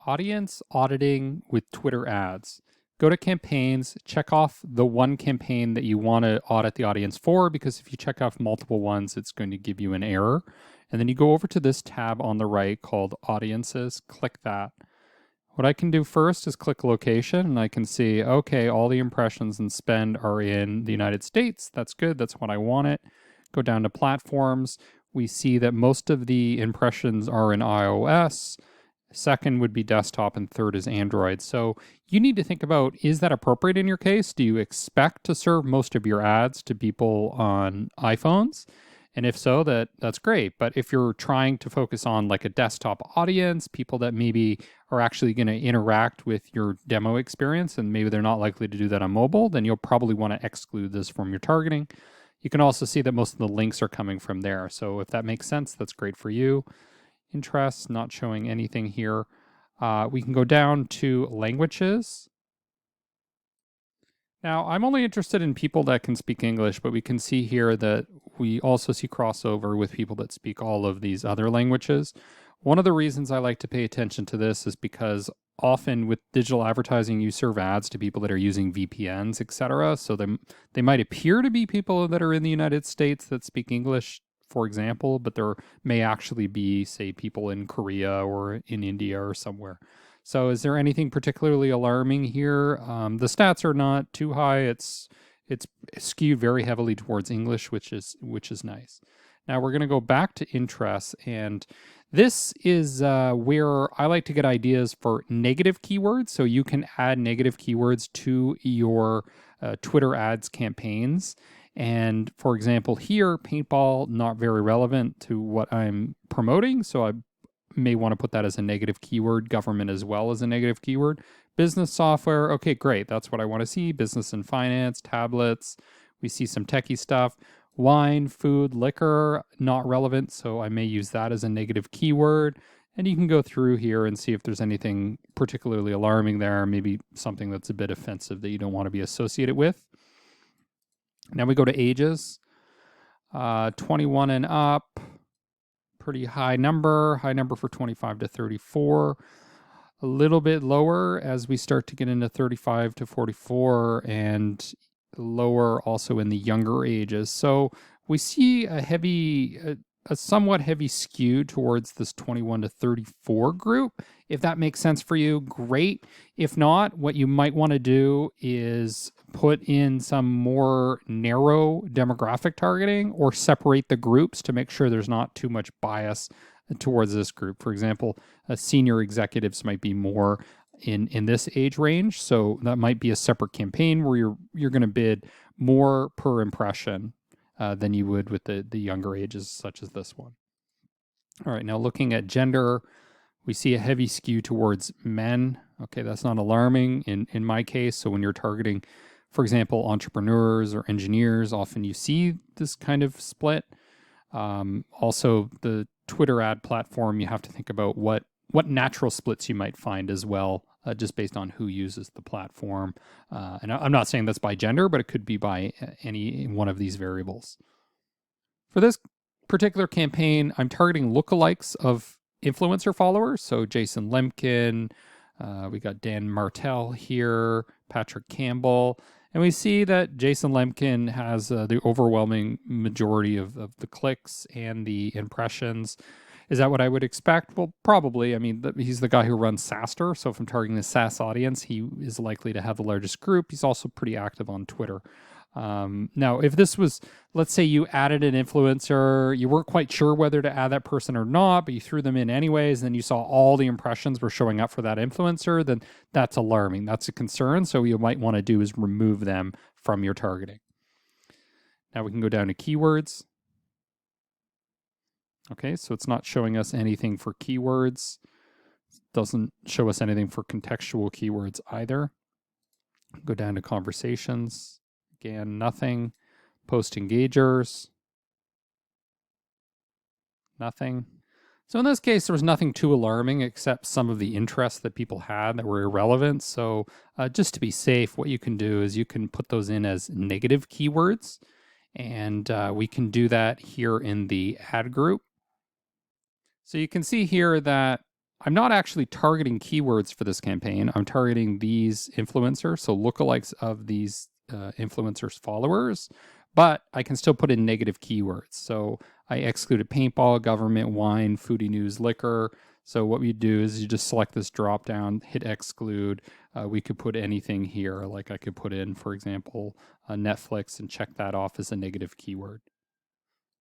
audience auditing with Twitter ads. Go to campaigns, check off the one campaign that you want to audit the audience for, because if you check off multiple ones, it's going to give you an error. And then you go over to this tab on the right called Audiences, click that. What I can do first is click location, and I can see, okay, all the impressions and spend are in the United States. That's good, that's what I want it. Go down to platforms. We see that most of the impressions are in iOS. Second would be desktop, and third is Android. So you need to think about, is that appropriate in your case? Do you expect to serve most of your ads to people on iPhones? And if so, that's great. But if you're trying to focus on like a desktop audience, people that maybe are actually going to interact with your demo experience, and maybe they're not likely to do that on mobile, then you'll probably want to exclude this from your targeting. You can also see that most of the links are coming from there. So if that makes sense, that's great for you. Interests, not showing anything here. We can go down to languages. Now, I'm only interested in people that can speak English, but we can see here that we also see crossover with people that speak all of these other languages. One of the reasons I like to pay attention to this is because often with digital advertising, you serve ads to people that are using VPNs, etc. So they might appear to be people that are in the United States that speak English, for example, but there may actually be, say, people in Korea or in India or somewhere. So is there anything particularly alarming here? The stats are not too high. It's skewed very heavily towards English, which is nice. Now we're going to go back to interests, and this is where I like to get ideas for negative keywords. So you can add negative keywords to your Twitter ads campaigns. And for example, here, paintball, not very relevant to what I'm promoting. So I may want to put that as a negative keyword. Government as well as a negative keyword. Business software, okay, great. That's what I want to see. Business and finance, tablets. We see some techie stuff. Wine, food, liquor, not relevant. So I may use that as a negative keyword. And you can go through here and see if there's anything particularly alarming there, maybe something that's a bit offensive that you don't want to be associated with. Now we go to ages, 21 and up, pretty high number for 25 to 34, a little bit lower as we start to get into 35 to 44, and lower also in the younger ages. So we see a somewhat heavy skew towards this 21 to 34 group. If that makes sense for you, great. If not, what you might want to do is put in some more narrow demographic targeting, or separate the groups to make sure there's not too much bias towards this group. For example, senior executives might be more in this age range, so that might be a separate campaign where you're going to bid more per impression than you would with the younger ages, such as this one. All right, now looking at gender, we see a heavy skew towards men. Okay, that's not alarming in my case. So when you're targeting, for example, entrepreneurs or engineers, often you see this kind of split. Also, the Twitter ad platform, you have to think about what natural splits you might find as well, just based on who uses the platform. And I'm not saying that's by gender, but it could be by any one of these variables. For this particular campaign, I'm targeting lookalikes of influencer followers. So Jason Lemkin, we got Dan Martell here, Patrick Campbell. And we see that Jason Lemkin has the overwhelming majority of the clicks and the impressions. Is that what I would expect? Well, probably. I mean, he's the guy who runs SaaSter. So if I'm targeting the SaaS audience, he is likely to have the largest group. He's also pretty active on Twitter. Now, if this was, let's say you added an influencer, you weren't quite sure whether to add that person or not, but you threw them in anyways, and then you saw all the impressions were showing up for that influencer, then that's alarming. That's a concern. So what you might want to do is remove them from your targeting. Now we can go down to keywords. Okay, so it's not showing us anything for keywords. Doesn't show us anything for contextual keywords either. Go down to conversations. Again, nothing. Post engagers. Nothing. So in this case, there was nothing too alarming except some of the interests that people had that were irrelevant. So just to be safe, what you can do is you can put those in as negative keywords. And we can do that here in the ad group. So you can see here that I'm not actually targeting keywords for this campaign. I'm targeting these influencers, so lookalikes of these influencers' followers, but I can still put in negative keywords. So I excluded paintball, government, wine, foodie news, liquor. So what we do is you just select this drop down, hit exclude. We could put anything here, like I could put in, for example, Netflix and check that off as a negative keyword.